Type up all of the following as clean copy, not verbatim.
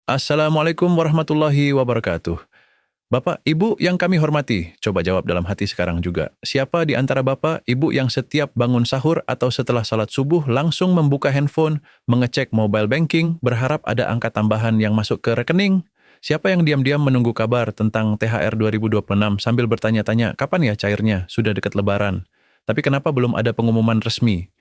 Assalamualaikum warahmatullahi wabarakatuh. Bapak, Ibu yang kami hormati, coba jawab dalam hati sekarang juga. Siapa di antara Bapak, Ibu yang setiap bangun sahur atau setelah salat subuh langsung membuka handphone, mengecek mobile banking, berharap ada angka tambahan yang masuk ke rekening? Siapa yang diam-diam menunggu kabar tentang THR 2026 sambil bertanya-tanya, kapan ya cairnya? Sudah dekat lebaran. Tapi kenapa belum ada pengumuman resmi?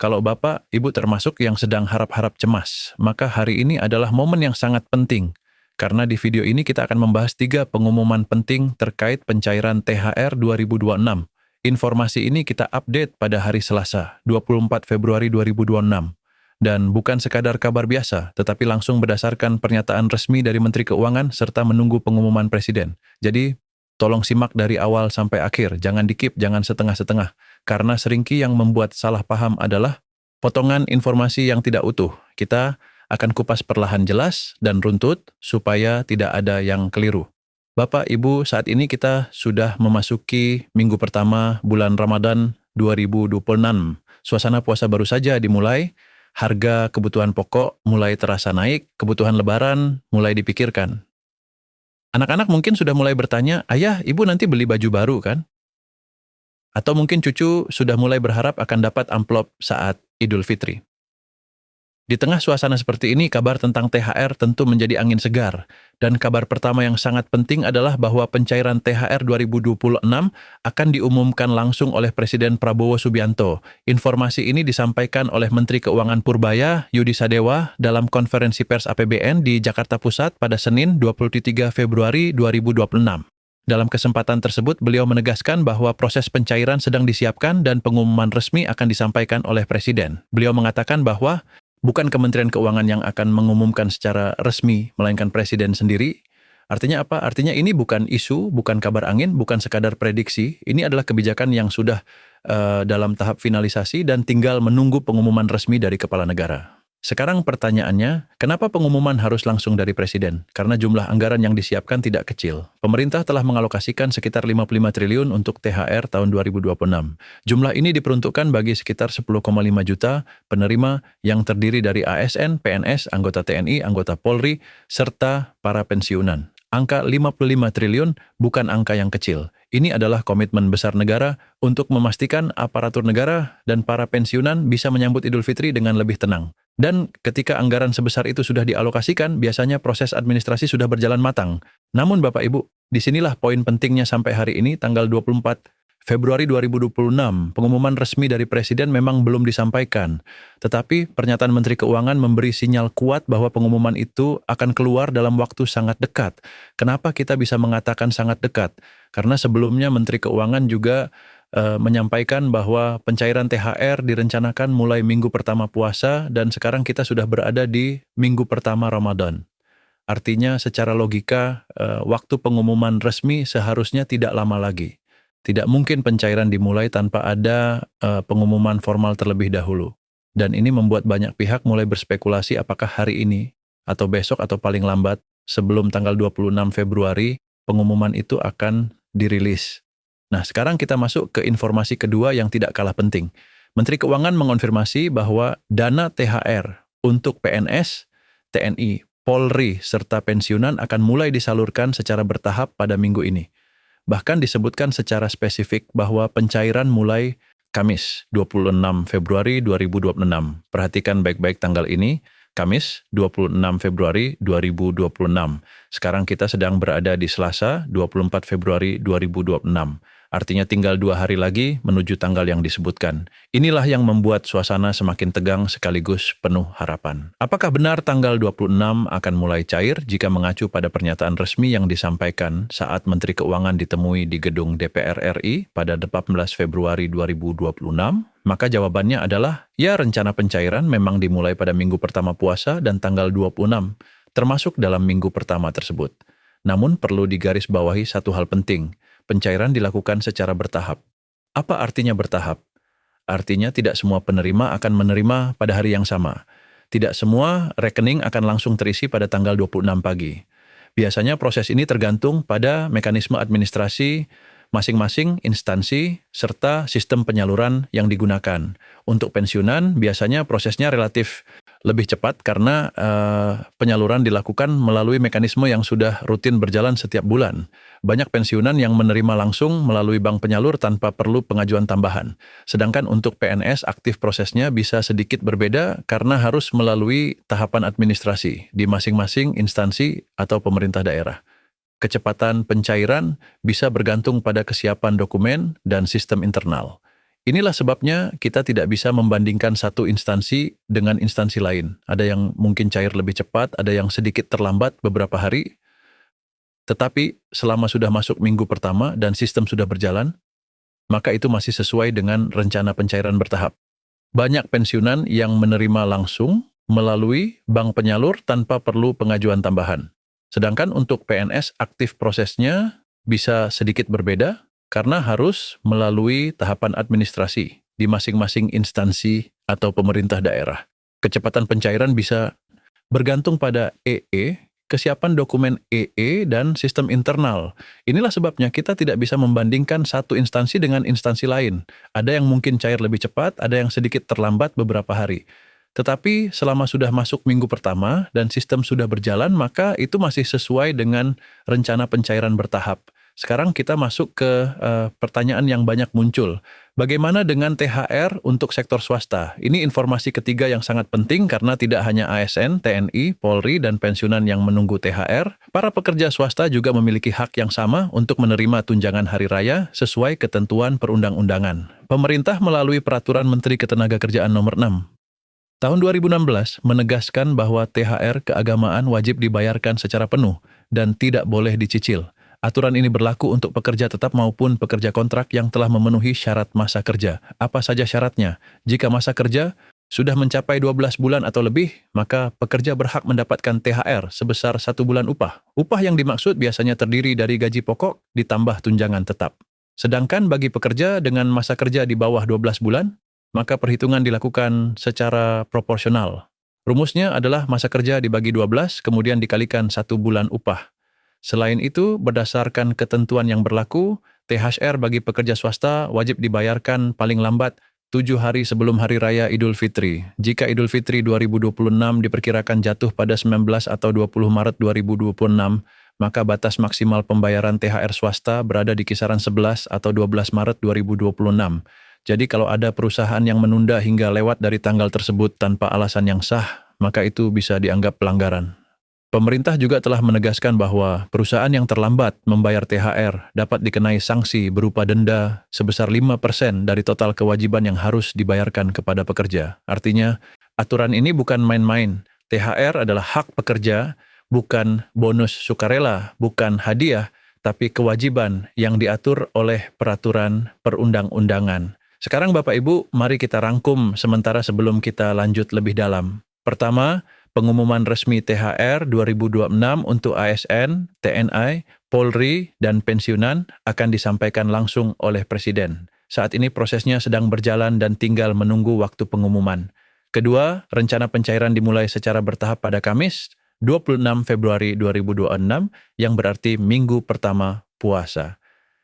Kalau Bapak, Ibu termasuk yang sedang harap-harap cemas, maka hari ini adalah momen yang sangat penting. Karena di video ini kita akan membahas 3 pengumuman penting terkait pencairan THR 2026. Informasi ini kita update pada hari Selasa, 24 Februari 2026. Dan bukan sekadar kabar biasa, tetapi langsung berdasarkan pernyataan resmi dari Menteri Keuangan serta menunggu pengumuman Presiden. Jadi, tolong simak dari awal sampai akhir, jangan dikip, jangan setengah-setengah. Karena seringki yang membuat salah paham adalah potongan informasi yang tidak utuh. Kita akan kupas perlahan jelas dan runtut supaya tidak ada yang keliru. Bapak, Ibu, saat ini kita sudah memasuki minggu pertama bulan Ramadan 2026. Suasana puasa baru saja dimulai, harga kebutuhan pokok mulai terasa naik, kebutuhan lebaran mulai dipikirkan. Anak-anak mungkin sudah mulai bertanya, ayah, ibu nanti beli baju baru kan? Atau mungkin cucu sudah mulai berharap akan dapat amplop saat Idul Fitri. Di tengah suasana seperti ini, kabar tentang THR tentu menjadi angin segar. Dan kabar pertama yang sangat penting adalah bahwa pencairan THR 2026 akan diumumkan langsung oleh Presiden Prabowo Subianto. Informasi ini disampaikan oleh Menteri Keuangan Purbaya, Yudi Sadewa, dalam konferensi pers APBN di Jakarta Pusat pada Senin 23 Februari 2026. Dalam kesempatan tersebut, beliau menegaskan bahwa proses pencairan sedang disiapkan dan pengumuman resmi akan disampaikan oleh Presiden. Beliau mengatakan bahwa bukan Kementerian Keuangan yang akan mengumumkan secara resmi, melainkan Presiden sendiri. Artinya apa? Artinya ini bukan isu, bukan kabar angin, bukan sekadar prediksi. Ini adalah kebijakan yang sudah dalam tahap finalisasi dan tinggal menunggu pengumuman resmi dari Kepala Negara. Sekarang pertanyaannya, kenapa pengumuman harus langsung dari Presiden? Karena jumlah anggaran yang disiapkan tidak kecil. Pemerintah telah mengalokasikan sekitar 55 triliun untuk THR tahun 2026. Jumlah ini diperuntukkan bagi sekitar 10,5 juta penerima yang terdiri dari ASN, PNS, anggota TNI, anggota Polri, serta para pensiunan. Angka 55 triliun bukan angka yang kecil. Ini adalah komitmen besar negara untuk memastikan aparatur negara dan para pensiunan bisa menyambut Idul Fitri dengan lebih tenang. Dan ketika anggaran sebesar itu sudah dialokasikan, biasanya proses administrasi sudah berjalan matang. Namun Bapak Ibu, disinilah poin pentingnya sampai hari ini, tanggal 24 Februari 2026, pengumuman resmi dari Presiden memang belum disampaikan. Tetapi pernyataan Menteri Keuangan memberi sinyal kuat bahwa pengumuman itu akan keluar dalam waktu sangat dekat. Kenapa kita bisa mengatakan sangat dekat? Karena sebelumnya Menteri Keuangan juga menyampaikan bahwa pencairan THR direncanakan mulai minggu pertama puasa dan sekarang kita sudah berada di minggu pertama Ramadan. Artinya secara logika waktu pengumuman resmi seharusnya tidak lama lagi. Tidak mungkin pencairan dimulai tanpa ada pengumuman formal terlebih dahulu. Dan ini membuat banyak pihak mulai berspekulasi apakah hari ini atau besok atau paling lambat sebelum tanggal 26 Februari pengumuman itu akan dirilis. Nah, sekarang kita masuk ke informasi kedua yang tidak kalah penting. Menteri Keuangan mengonfirmasi bahwa dana THR untuk PNS, TNI, Polri, serta pensiunan akan mulai disalurkan secara bertahap pada minggu ini. Bahkan disebutkan secara spesifik bahwa pencairan mulai Kamis 26 Februari 2026. Perhatikan baik-baik tanggal ini, Kamis 26 Februari 2026. Sekarang kita sedang berada di Selasa 24 Februari 2026. Artinya tinggal 2 hari lagi menuju tanggal yang disebutkan. Inilah yang membuat suasana semakin tegang sekaligus penuh harapan. Apakah benar tanggal 26 akan mulai cair jika mengacu pada pernyataan resmi yang disampaikan saat Menteri Keuangan ditemui di gedung DPR RI pada 18 Februari 2026? Maka jawabannya adalah, ya rencana pencairan memang dimulai pada minggu pertama puasa dan tanggal 26, termasuk dalam minggu pertama tersebut. Namun perlu digarisbawahi satu hal penting, pencairan dilakukan secara bertahap. Apa artinya bertahap? Artinya tidak semua penerima akan menerima pada hari yang sama. Tidak semua rekening akan langsung terisi pada tanggal 26 pagi. Biasanya proses ini tergantung pada mekanisme administrasi masing-masing instansi serta sistem penyaluran yang digunakan. Untuk pensiunan, biasanya prosesnya relatif lebih cepat karena penyaluran dilakukan melalui mekanisme yang sudah rutin berjalan setiap bulan. Banyak pensiunan yang menerima langsung melalui bank penyalur tanpa perlu pengajuan tambahan. Sedangkan untuk PNS, aktif prosesnya bisa sedikit berbeda karena harus melalui tahapan administrasi di masing-masing instansi atau pemerintah daerah. Kecepatan pencairan bisa bergantung pada kesiapan dokumen dan sistem internal. Inilah sebabnya kita tidak bisa membandingkan satu instansi dengan instansi lain. Ada yang mungkin cair lebih cepat, ada yang sedikit terlambat beberapa hari. Tetapi selama sudah masuk minggu pertama dan sistem sudah berjalan, maka itu masih sesuai dengan rencana pencairan bertahap. Banyak pensiunan yang menerima langsung melalui bank penyalur tanpa perlu pengajuan tambahan. Sedangkan untuk PNS, aktif prosesnya bisa sedikit berbeda, karena harus melalui tahapan administrasi di masing-masing instansi atau pemerintah daerah. Kecepatan pencairan bisa bergantung pada kesiapan dokumen dan sistem internal. Inilah sebabnya kita tidak bisa membandingkan satu instansi dengan instansi lain. Ada yang mungkin cair lebih cepat, ada yang sedikit terlambat beberapa hari. Tetapi selama sudah masuk minggu pertama dan sistem sudah berjalan, maka itu masih sesuai dengan rencana pencairan bertahap. Sekarang kita masuk ke pertanyaan yang banyak muncul. Bagaimana dengan THR untuk sektor swasta? Ini informasi ketiga yang sangat penting karena tidak hanya ASN, TNI, Polri, dan pensiunan yang menunggu THR. Para pekerja swasta juga memiliki hak yang sama untuk menerima tunjangan hari raya sesuai ketentuan perundang-undangan. Pemerintah melalui Peraturan Menteri Ketenagakerjaan Nomor 6 Tahun 2016 menegaskan bahwa THR keagamaan wajib dibayarkan secara penuh dan tidak boleh dicicil. Aturan ini berlaku untuk pekerja tetap maupun pekerja kontrak yang telah memenuhi syarat masa kerja. Apa saja syaratnya? Jika masa kerja sudah mencapai 12 bulan atau lebih, maka pekerja berhak mendapatkan THR sebesar 1 bulan upah. Upah yang dimaksud biasanya terdiri dari gaji pokok ditambah tunjangan tetap. Sedangkan bagi pekerja dengan masa kerja di bawah 12 bulan, maka perhitungan dilakukan secara proporsional. Rumusnya adalah masa kerja dibagi 12, kemudian dikalikan 1 bulan upah. Selain itu, berdasarkan ketentuan yang berlaku, THR bagi pekerja swasta wajib dibayarkan paling lambat 7 hari sebelum Hari Raya Idul Fitri. Jika Idul Fitri 2026 diperkirakan jatuh pada 19 atau 20 Maret 2026, maka batas maksimal pembayaran THR swasta berada di kisaran 11 atau 12 Maret 2026. Jadi kalau ada perusahaan yang menunda hingga lewat dari tanggal tersebut tanpa alasan yang sah, maka itu bisa dianggap pelanggaran. Pemerintah juga telah menegaskan bahwa perusahaan yang terlambat membayar THR dapat dikenai sanksi berupa denda sebesar 5% dari total kewajiban yang harus dibayarkan kepada pekerja. Artinya, aturan ini bukan main-main. THR adalah hak pekerja, bukan bonus sukarela, bukan hadiah, tapi kewajiban yang diatur oleh peraturan perundang-undangan. Sekarang Bapak Ibu, mari kita rangkum sementara sebelum kita lanjut lebih dalam. Pertama, pengumuman resmi THR 2026 untuk ASN, TNI, Polri, dan pensiunan akan disampaikan langsung oleh Presiden. Saat ini prosesnya sedang berjalan dan tinggal menunggu waktu pengumuman. Kedua, rencana pencairan dimulai secara bertahap pada Kamis, 26 Februari 2026, yang berarti minggu pertama puasa.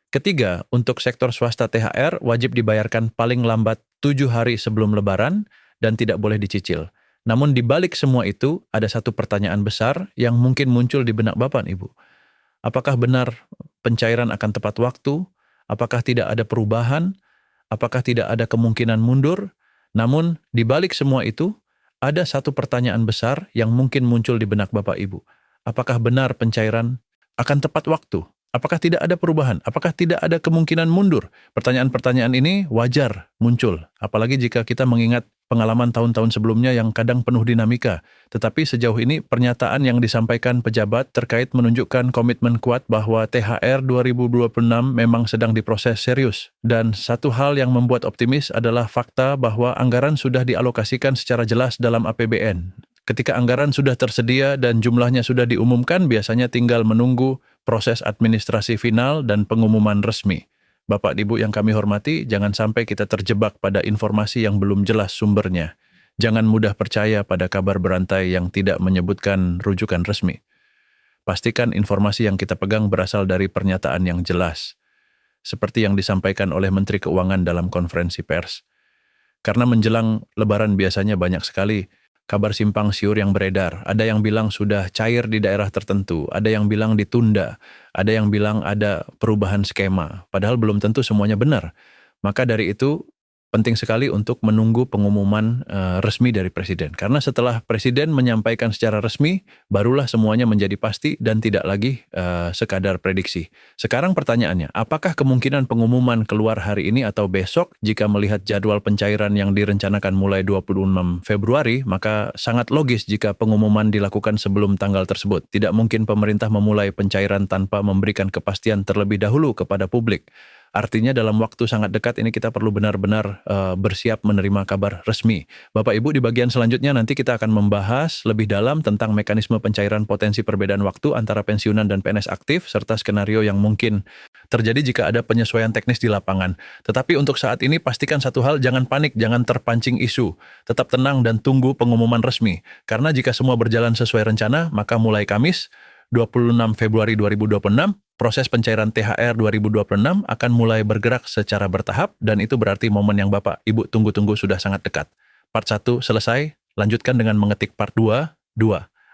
Ketiga, untuk sektor swasta THR wajib dibayarkan paling lambat 7 hari sebelum Lebaran dan tidak boleh dicicil. Namun di balik semua itu, ada satu pertanyaan besar yang mungkin muncul di benak Bapak, Ibu. Apakah benar pencairan akan tepat waktu? Apakah tidak ada perubahan? Apakah tidak ada kemungkinan mundur? Namun di balik semua itu, ada satu pertanyaan besar yang mungkin muncul di benak Bapak, Ibu. Apakah benar pencairan akan tepat waktu? Apakah tidak ada perubahan? Apakah tidak ada kemungkinan mundur? Pertanyaan-pertanyaan ini wajar muncul, apalagi jika kita mengingat pengalaman tahun-tahun sebelumnya yang kadang penuh dinamika. Tetapi sejauh ini pernyataan yang disampaikan pejabat terkait menunjukkan komitmen kuat bahwa THR 2026 memang sedang diproses serius. Dan satu hal yang membuat optimis adalah fakta bahwa anggaran sudah dialokasikan secara jelas dalam APBN. Ketika anggaran sudah tersedia dan jumlahnya sudah diumumkan, biasanya tinggal menunggu proses administrasi final dan pengumuman resmi. Bapak Ibu yang kami hormati, jangan sampai kita terjebak pada informasi yang belum jelas sumbernya. Jangan mudah percaya pada kabar berantai yang tidak menyebutkan rujukan resmi. Pastikan informasi yang kita pegang berasal dari pernyataan yang jelas, seperti yang disampaikan oleh Menteri Keuangan dalam konferensi pers. Karena menjelang Lebaran biasanya banyak sekali kabar simpang siur yang beredar. Ada yang bilang sudah cair di daerah tertentu, ada yang bilang ditunda, ada yang bilang ada perubahan skema. Padahal belum tentu semuanya benar. Maka dari itu penting sekali untuk menunggu pengumuman resmi dari Presiden. Karena setelah Presiden menyampaikan secara resmi, barulah semuanya menjadi pasti dan tidak lagi sekadar prediksi. Sekarang pertanyaannya, apakah kemungkinan pengumuman keluar hari ini atau besok jika melihat jadwal pencairan yang direncanakan mulai 26 Februari, maka sangat logis jika pengumuman dilakukan sebelum tanggal tersebut. Tidak mungkin pemerintah memulai pencairan tanpa memberikan kepastian terlebih dahulu kepada publik. Artinya dalam waktu sangat dekat ini kita perlu benar-benar bersiap menerima kabar resmi. Bapak Ibu, di bagian selanjutnya nanti kita akan membahas lebih dalam tentang mekanisme pencairan potensi perbedaan waktu antara pensiunan dan PNS aktif, serta skenario yang mungkin terjadi jika ada penyesuaian teknis di lapangan. Tetapi untuk saat ini pastikan satu hal, jangan panik, jangan terpancing isu. Tetap tenang dan tunggu pengumuman resmi. Karena jika semua berjalan sesuai rencana, maka mulai Kamis 26 Februari 2026, proses pencairan THR 2026 akan mulai bergerak secara bertahap dan itu berarti momen yang Bapak Ibu tunggu-tunggu sudah sangat dekat. Part 1 selesai, lanjutkan dengan mengetik part 2.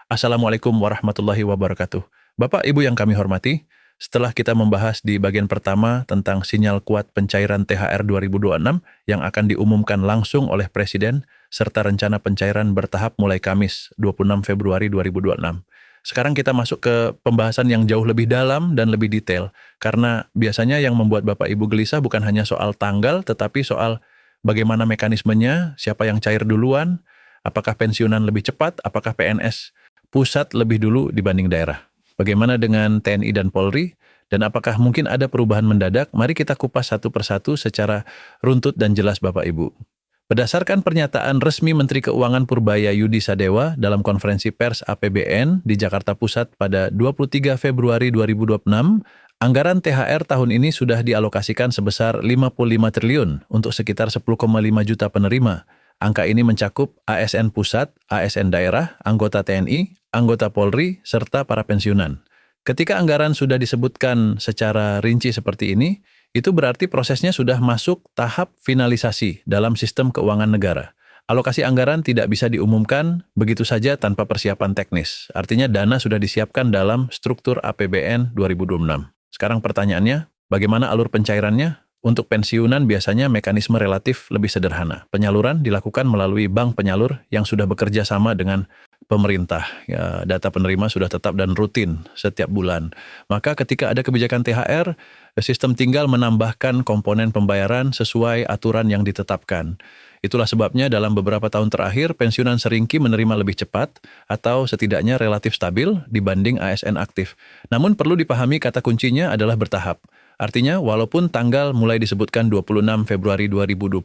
Assalamualaikum warahmatullahi wabarakatuh. Bapak Ibu yang kami hormati, setelah kita membahas di bagian pertama tentang sinyal kuat pencairan THR 2026 yang akan diumumkan langsung oleh Presiden serta rencana pencairan bertahap mulai Kamis 26 Februari 2026. Sekarang kita masuk ke pembahasan yang jauh lebih dalam dan lebih detail. Karena biasanya yang membuat Bapak Ibu gelisah bukan hanya soal tanggal, tetapi soal bagaimana mekanismenya, siapa yang cair duluan, apakah pensiunan lebih cepat, apakah PNS pusat lebih dulu dibanding daerah. Bagaimana dengan TNI dan Polri, dan apakah mungkin ada perubahan mendadak? Mari kita kupas satu persatu secara runtut dan jelas Bapak Ibu. Berdasarkan pernyataan resmi Menteri Keuangan Purbaya Yudi Sadewa dalam konferensi pers APBN di Jakarta Pusat pada 23 Februari 2026, anggaran THR tahun ini sudah dialokasikan sebesar 55 triliun untuk sekitar 10,5 juta penerima. Angka ini mencakup ASN pusat, ASN daerah, anggota TNI, anggota Polri, serta para pensiunan. Ketika anggaran sudah disebutkan secara rinci seperti ini, itu berarti prosesnya sudah masuk tahap finalisasi dalam sistem keuangan negara. Alokasi anggaran tidak bisa diumumkan begitu saja tanpa persiapan teknis. Artinya dana sudah disiapkan dalam struktur APBN 2026. Sekarang pertanyaannya, bagaimana alur pencairannya? Untuk pensiunan biasanya mekanisme relatif lebih sederhana. Penyaluran dilakukan melalui bank penyalur yang sudah bekerja sama dengan pemerintah. Ya, data penerima sudah tetap dan rutin setiap bulan. Maka ketika ada kebijakan THR, sistem tinggal menambahkan komponen pembayaran sesuai aturan yang ditetapkan. Itulah sebabnya dalam beberapa tahun terakhir, pensiunan seringki menerima lebih cepat atau setidaknya relatif stabil dibanding ASN aktif. Namun perlu dipahami kata kuncinya adalah bertahap. Artinya, walaupun tanggal mulai disebutkan 26 Februari 2026,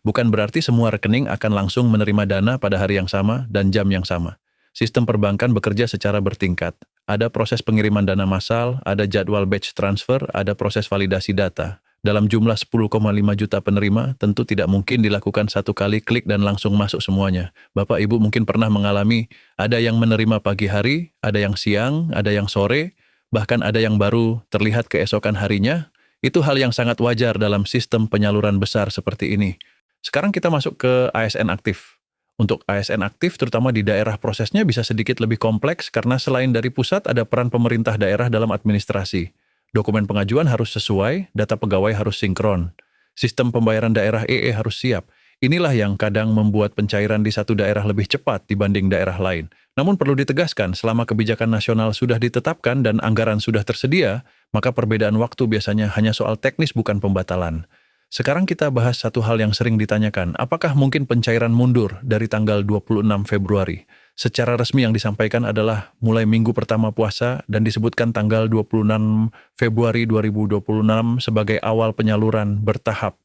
bukan berarti semua rekening akan langsung menerima dana pada hari yang sama dan jam yang sama. Sistem perbankan bekerja secara bertingkat. Ada proses pengiriman dana massal, ada jadwal batch transfer, ada proses validasi data. Dalam jumlah 10,5 juta penerima, tentu tidak mungkin dilakukan satu kali klik dan langsung masuk semuanya. Bapak Ibu mungkin pernah mengalami ada yang menerima pagi hari, ada yang siang, ada yang sore, bahkan ada yang baru terlihat keesokan harinya. Itu hal yang sangat wajar dalam sistem penyaluran besar seperti ini. Sekarang kita masuk ke ASN aktif. Untuk ASN aktif, terutama di daerah, prosesnya bisa sedikit lebih kompleks karena selain dari pusat ada peran pemerintah daerah dalam administrasi. Dokumen pengajuan harus sesuai, data pegawai harus sinkron. Sistem pembayaran daerah EE harus siap. Inilah yang kadang membuat pencairan di satu daerah lebih cepat dibanding daerah lain. Namun perlu ditegaskan, selama kebijakan nasional sudah ditetapkan dan anggaran sudah tersedia, maka perbedaan waktu biasanya hanya soal teknis bukan pembatalan. Sekarang kita bahas satu hal yang sering ditanyakan, apakah mungkin pencairan mundur dari tanggal 26 Februari? Secara resmi yang disampaikan adalah mulai minggu pertama puasa dan disebutkan tanggal 26 Februari 2026 sebagai awal penyaluran bertahap.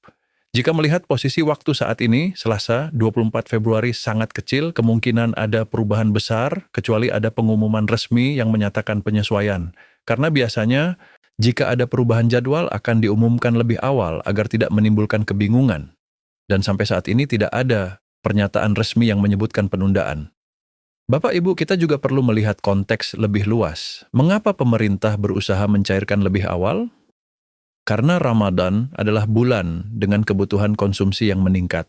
Jika melihat posisi waktu saat ini, Selasa 24 Februari sangat kecil, kemungkinan ada perubahan besar, kecuali ada pengumuman resmi yang menyatakan penyesuaian. Karena biasanya, jika ada perubahan jadwal akan diumumkan lebih awal agar tidak menimbulkan kebingungan. Dan sampai saat ini tidak ada pernyataan resmi yang menyebutkan penundaan. Bapak Ibu, kita juga perlu melihat konteks lebih luas. Mengapa pemerintah berusaha mencairkan lebih awal? Karena Ramadan adalah bulan dengan kebutuhan konsumsi yang meningkat.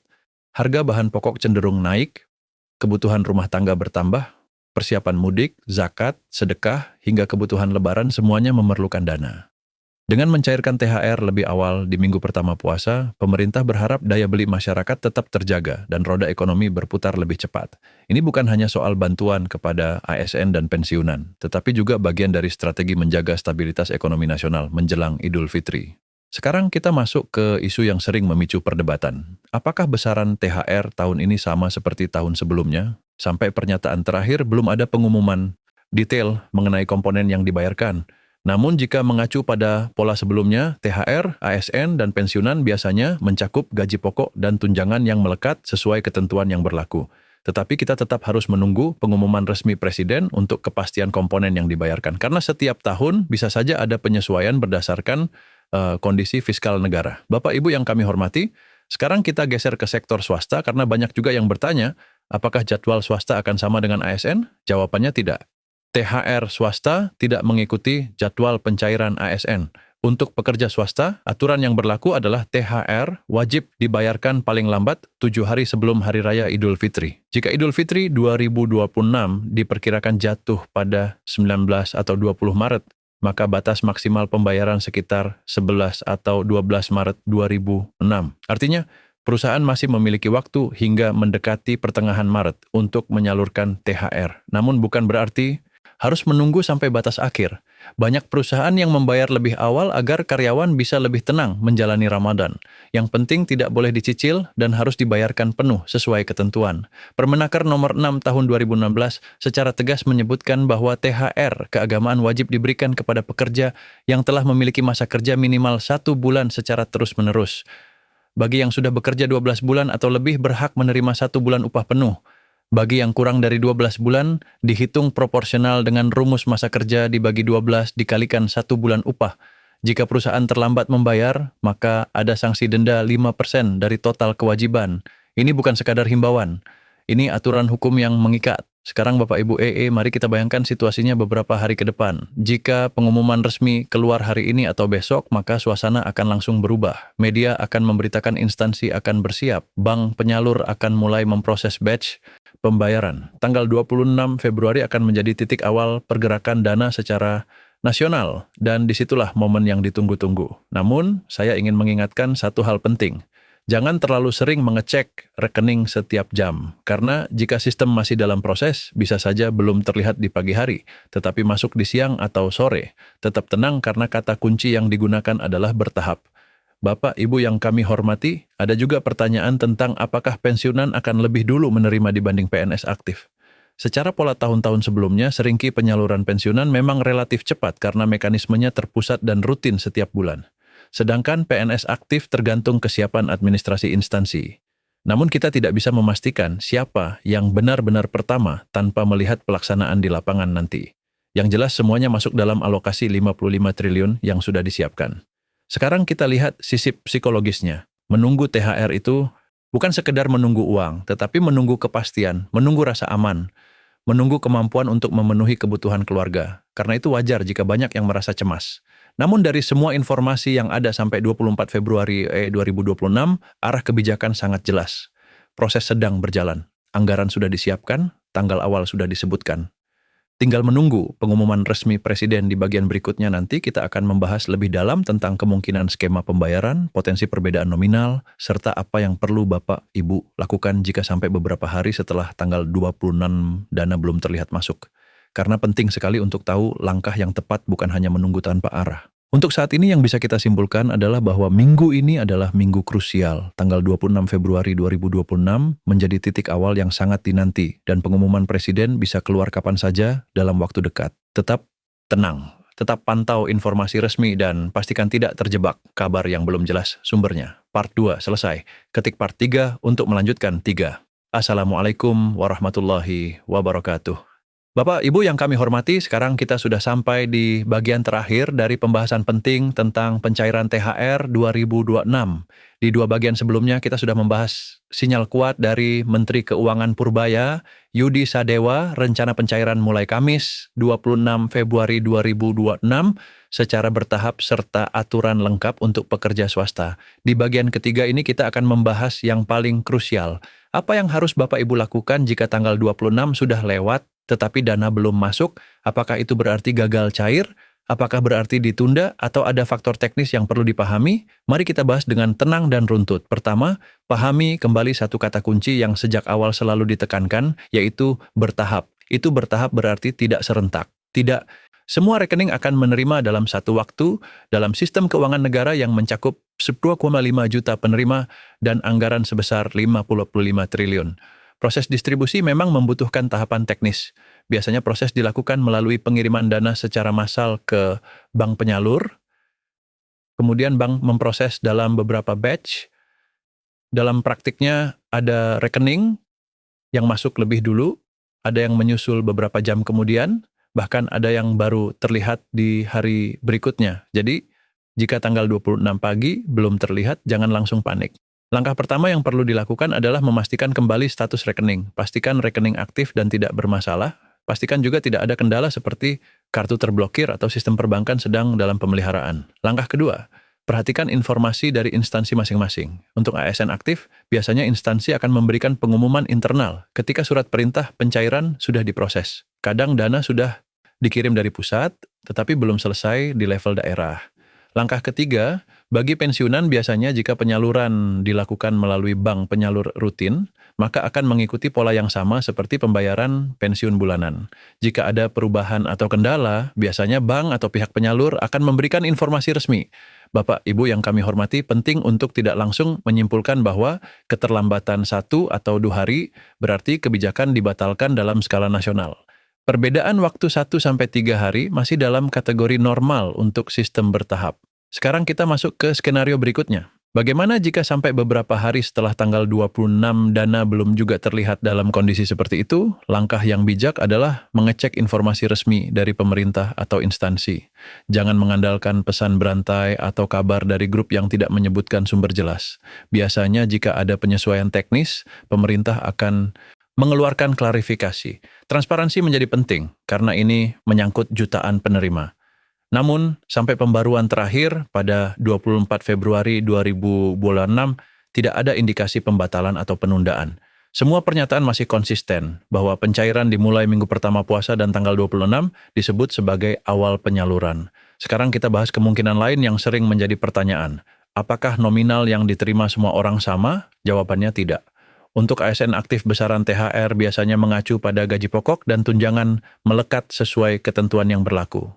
Harga bahan pokok cenderung naik, kebutuhan rumah tangga bertambah, persiapan mudik, zakat, sedekah, hingga kebutuhan lebaran semuanya memerlukan dana. Dengan mencairkan THR lebih awal di minggu pertama puasa, pemerintah berharap daya beli masyarakat tetap terjaga dan roda ekonomi berputar lebih cepat. Ini bukan hanya soal bantuan kepada ASN dan pensiunan, tetapi juga bagian dari strategi menjaga stabilitas ekonomi nasional menjelang Idul Fitri. Sekarang kita masuk ke isu yang sering memicu perdebatan. Apakah besaran THR tahun ini sama seperti tahun sebelumnya? Sampai pernyataan terakhir belum ada pengumuman detail mengenai komponen yang dibayarkan. Namun jika mengacu pada pola sebelumnya, THR, ASN, dan pensiunan biasanya mencakup gaji pokok dan tunjangan yang melekat sesuai ketentuan yang berlaku. Tetapi kita tetap harus menunggu pengumuman resmi Presiden untuk kepastian komponen yang dibayarkan. Karena setiap tahun bisa saja ada penyesuaian berdasarkan kondisi fiskal negara. Bapak Ibu yang kami hormati, sekarang kita geser ke sektor swasta karena banyak juga yang bertanya, apakah jadwal swasta akan sama dengan ASN? Jawabannya tidak. THR swasta tidak mengikuti jadwal pencairan ASN. Untuk pekerja swasta, aturan yang berlaku adalah THR wajib dibayarkan paling lambat 7 hari sebelum Hari Raya Idul Fitri. Jika Idul Fitri 2026 diperkirakan jatuh pada 19 atau 20 Maret, maka batas maksimal pembayaran sekitar 11 atau 12 Maret 2006. Artinya, perusahaan masih memiliki waktu hingga mendekati pertengahan Maret untuk menyalurkan THR. Namun bukan berarti harus menunggu sampai batas akhir. Banyak perusahaan yang membayar lebih awal agar karyawan bisa lebih tenang menjalani Ramadan. Yang penting tidak boleh dicicil dan harus dibayarkan penuh sesuai ketentuan. Permenaker nomor 6 tahun 2016 secara tegas menyebutkan bahwa THR keagamaan wajib diberikan kepada pekerja yang telah memiliki masa kerja minimal 1 bulan secara terus-menerus. Bagi yang sudah bekerja 12 bulan atau lebih berhak menerima 1 bulan upah penuh. Bagi yang kurang dari 12 bulan, dihitung proporsional dengan rumus masa kerja dibagi 12 dikalikan 1 bulan upah. Jika perusahaan terlambat membayar, maka ada sanksi denda 5% dari total kewajiban. Ini bukan sekadar himbauan. Ini aturan hukum yang mengikat. Sekarang Bapak Ibu mari kita bayangkan situasinya beberapa hari ke depan. Jika pengumuman resmi keluar hari ini atau besok, maka suasana akan langsung berubah. Media akan memberitakan instansi akan bersiap. Bank penyalur akan mulai memproses batch pembayaran. Tanggal 26 Februari akan menjadi titik awal pergerakan dana secara nasional dan disitulah momen yang ditunggu-tunggu. Namun, saya ingin mengingatkan satu hal penting. Jangan terlalu sering mengecek rekening setiap jam, karena jika sistem masih dalam proses, bisa saja belum terlihat di pagi hari, tetapi masuk di siang atau sore. Tetap tenang karena kata kunci yang digunakan adalah bertahap. Bapak, Ibu yang kami hormati, ada juga pertanyaan tentang apakah pensiunan akan lebih dulu menerima dibanding PNS aktif. Secara pola tahun-tahun sebelumnya, seringki penyaluran pensiunan memang relatif cepat karena mekanismenya terpusat dan rutin setiap bulan. Sedangkan PNS aktif tergantung kesiapan administrasi instansi. Namun kita tidak bisa memastikan siapa yang benar-benar pertama tanpa melihat pelaksanaan di lapangan nanti. Yang jelas semuanya masuk dalam alokasi 55 triliun yang sudah disiapkan. Sekarang kita lihat sisi psikologisnya. Menunggu THR itu bukan sekedar menunggu uang, tetapi menunggu kepastian, menunggu rasa aman, menunggu kemampuan untuk memenuhi kebutuhan keluarga. Karena itu wajar jika banyak yang merasa cemas. Namun dari semua informasi yang ada sampai 24 Februari 2026, arah kebijakan sangat jelas. Proses sedang berjalan. Anggaran sudah disiapkan, tanggal awal sudah disebutkan. Tinggal menunggu pengumuman resmi Presiden di bagian berikutnya nanti kita akan membahas lebih dalam tentang kemungkinan skema pembayaran, potensi perbedaan nominal, serta apa yang perlu Bapak, Ibu lakukan jika sampai beberapa hari setelah tanggal 26 dana belum terlihat masuk. Karena penting sekali untuk tahu langkah yang tepat bukan hanya menunggu tanpa arah. Untuk saat ini yang bisa kita simpulkan adalah bahwa minggu ini adalah minggu krusial. Tanggal 26 Februari 2026 menjadi titik awal yang sangat dinanti dan pengumuman Presiden bisa keluar kapan saja dalam waktu dekat. Tetap tenang, tetap pantau informasi resmi dan pastikan tidak terjebak kabar yang belum jelas sumbernya. Part 2 selesai. Ketik part 3 untuk melanjutkan 3. Assalamualaikum warahmatullahi wabarakatuh. Bapak, Ibu yang kami hormati, sekarang kita sudah sampai di bagian terakhir dari pembahasan penting tentang pencairan THR 2026. Di dua bagian sebelumnya kita sudah membahas sinyal kuat dari Menteri Keuangan Purbaya, Yudi Sadewa, rencana pencairan mulai Kamis 26 Februari 2026 secara bertahap serta aturan lengkap untuk pekerja swasta. Di bagian ketiga ini kita akan membahas yang paling krusial. Apa yang harus Bapak Ibu lakukan jika tanggal 26 sudah lewat tetapi dana belum masuk? Apakah itu berarti gagal cair? Apakah berarti ditunda atau ada faktor teknis yang perlu dipahami? Mari kita bahas dengan tenang dan runtut. Pertama, pahami kembali satu kata kunci yang sejak awal selalu ditekankan, yaitu bertahap. Itu bertahap berarti tidak serentak. Tidak semua rekening akan menerima dalam satu waktu dalam sistem keuangan negara yang mencakup 10,5 juta penerima dan anggaran sebesar 55 triliun. Proses distribusi memang membutuhkan tahapan teknis. Biasanya proses dilakukan melalui pengiriman dana secara massal ke bank penyalur, kemudian bank memproses dalam beberapa batch. Dalam praktiknya ada rekening yang masuk lebih dulu, ada yang menyusul beberapa jam kemudian, bahkan ada yang baru terlihat di hari berikutnya. Jadi, jika tanggal 26 pagi belum terlihat, jangan langsung panik. Langkah pertama yang perlu dilakukan adalah memastikan kembali status rekening. Pastikan rekening aktif dan tidak bermasalah. Pastikan juga tidak ada kendala seperti kartu terblokir atau sistem perbankan sedang dalam pemeliharaan. Langkah kedua, perhatikan informasi dari instansi masing-masing. Untuk ASN aktif, biasanya instansi akan memberikan pengumuman internal ketika surat perintah pencairan sudah diproses. Kadang dana sudah dikirim dari pusat, tetapi belum selesai di level daerah. Langkah ketiga, bagi pensiunan biasanya jika penyaluran dilakukan melalui bank penyalur rutin, maka akan mengikuti pola yang sama seperti pembayaran pensiun bulanan. Jika ada perubahan atau kendala, biasanya bank atau pihak penyalur akan memberikan informasi resmi. Bapak, Ibu yang kami hormati, penting untuk tidak langsung menyimpulkan bahwa keterlambatan 1 atau 2 hari berarti kebijakan dibatalkan dalam skala nasional. Perbedaan waktu 1-3 hari masih dalam kategori normal untuk sistem bertahap. Sekarang kita masuk ke skenario berikutnya. Bagaimana jika sampai beberapa hari setelah tanggal 26 dana belum juga terlihat dalam kondisi seperti itu? Langkah yang bijak adalah mengecek informasi resmi dari pemerintah atau instansi. Jangan mengandalkan pesan berantai atau kabar dari grup yang tidak menyebutkan sumber jelas. Biasanya jika ada penyesuaian teknis, pemerintah akan mengeluarkan klarifikasi. Transparansi menjadi penting karena ini menyangkut jutaan penerima. Namun, sampai pembaruan terakhir pada 24 Februari 2026, tidak ada indikasi pembatalan atau penundaan. Semua pernyataan masih konsisten bahwa pencairan dimulai minggu pertama puasa dan tanggal 26 disebut sebagai awal penyaluran. Sekarang kita bahas kemungkinan lain yang sering menjadi pertanyaan. Apakah nominal yang diterima semua orang sama? Jawabannya tidak. Untuk ASN aktif besaran THR biasanya mengacu pada gaji pokok dan tunjangan melekat sesuai ketentuan yang berlaku.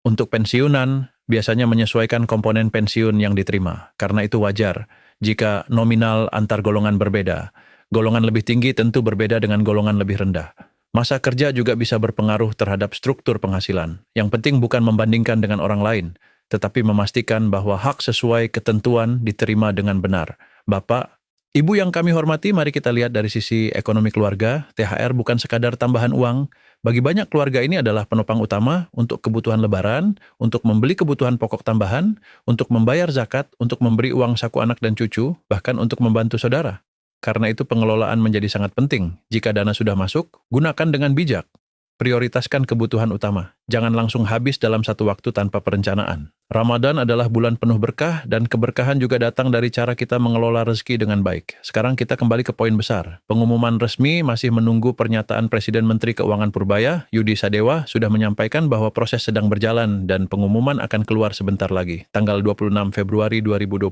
Untuk pensiunan, biasanya menyesuaikan komponen pensiun yang diterima. Karena itu wajar jika nominal antar golongan berbeda. Golongan lebih tinggi tentu berbeda dengan golongan lebih rendah. Masa kerja juga bisa berpengaruh terhadap struktur penghasilan. Yang penting bukan membandingkan dengan orang lain, tetapi memastikan bahwa hak sesuai ketentuan diterima dengan benar. Bapak, Ibu yang kami hormati, mari kita lihat dari sisi ekonomi keluarga. THR bukan sekadar tambahan uang. Bagi banyak keluarga ini adalah penopang utama untuk kebutuhan lebaran, untuk membeli kebutuhan pokok tambahan, untuk membayar zakat, untuk memberi uang saku anak dan cucu, bahkan untuk membantu saudara. Karena itu pengelolaan menjadi sangat penting. Jika dana sudah masuk, gunakan dengan bijak. Prioritaskan kebutuhan utama. Jangan langsung habis dalam satu waktu tanpa perencanaan. Ramadan adalah bulan penuh berkah dan keberkahan juga datang dari cara kita mengelola rezeki dengan baik. Sekarang kita kembali ke poin besar. Pengumuman resmi masih menunggu pernyataan Presiden Menteri Keuangan Purbaya, Yudi Sadewa, sudah menyampaikan bahwa proses sedang berjalan dan pengumuman akan keluar sebentar lagi. Tanggal 26 Februari 2026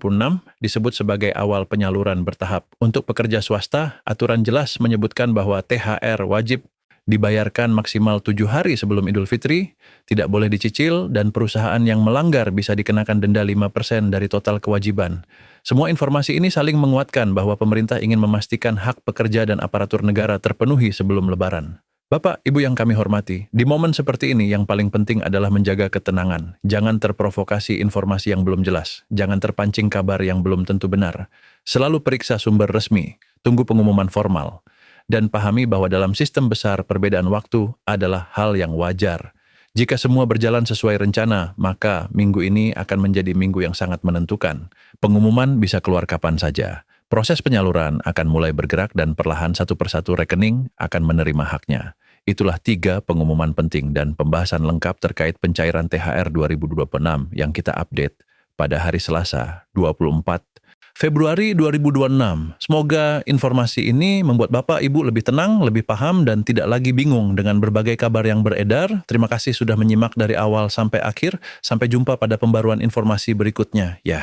disebut sebagai awal penyaluran bertahap. Untuk pekerja swasta, aturan jelas menyebutkan bahwa THR wajib dibayarkan maksimal 7 hari sebelum Idul Fitri, tidak boleh dicicil, dan perusahaan yang melanggar bisa dikenakan denda 5% dari total kewajiban. Semua informasi ini saling menguatkan bahwa pemerintah ingin memastikan hak pekerja dan aparatur negara terpenuhi sebelum Lebaran. Bapak, Ibu yang kami hormati, di momen seperti ini yang paling penting adalah menjaga ketenangan. Jangan terprovokasi informasi yang belum jelas. Jangan terpancing kabar yang belum tentu benar. Selalu periksa sumber resmi. Tunggu pengumuman formal. dan pahami bahwa dalam sistem besar perbedaan waktu adalah hal yang wajar. Jika semua berjalan sesuai rencana, maka minggu ini akan menjadi minggu yang sangat menentukan. Pengumuman bisa keluar kapan saja. Proses penyaluran akan mulai bergerak dan perlahan satu persatu rekening akan menerima haknya. Itulah 3 pengumuman penting dan pembahasan lengkap terkait pencairan THR 2026 yang kita update pada hari Selasa, 24 Februari 2026. Semoga informasi ini membuat Bapak Ibu lebih tenang, lebih paham, dan tidak lagi bingung dengan berbagai kabar yang beredar. Terima kasih sudah menyimak dari awal sampai akhir. Sampai jumpa pada pembaruan informasi berikutnya. Ya.